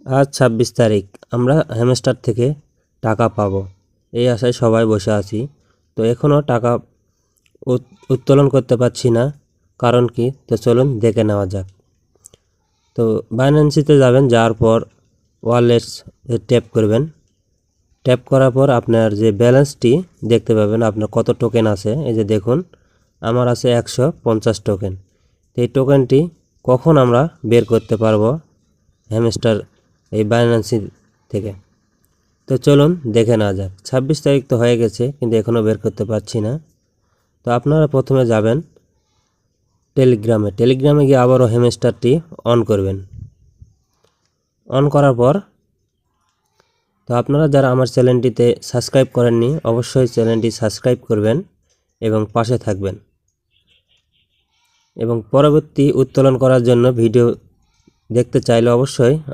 আজ 26 তারিখ, আমরা হ্যামস্টার থেকে টাকা পাবো এই আশায় সবাই বসে আছি। তো এখনও টাকা উত্তোলন করতে পারছি না, কারণ কি? তো চলুন দেখে নেওয়া যাক। তো বাইন্যান্সিতে যাবেন, যাওয়ার পর ওয়ালেটস ট্যাপ করবেন। ট্যাপ করার পর আপনার যে ব্যালেন্সটি দেখতে পাবেন, আপনার কত টোকেন আছে। এই যে দেখুন, আমার আছে 150 টোকেন। এই টোকেনটি কখন আমরা বের করতে পারবো হ্যামস্টার এই বাইন্যান্সি থেকে? তো চলুন দেখে নেওয়া যাক। 26 তারিখ তো হয়ে গেছে, কিন্তু এখনও বের করতে পারছি না। তো আপনারা প্রথমে যাবেন টেলিগ্রামে গিয়ে আবারও হ্যামস্টারটি অন করবেন। অন করার পর তো আপনারা যারা আমার চ্যানেলটিতে সাবস্ক্রাইব করেননি, অবশ্যই চ্যানেলটি সাবস্ক্রাইব করবেন এবং পাশে থাকবেন। এবং পরবর্তী উত্তোলন করার জন্য ভিডিও দেখতে চাইলে অবশ্যই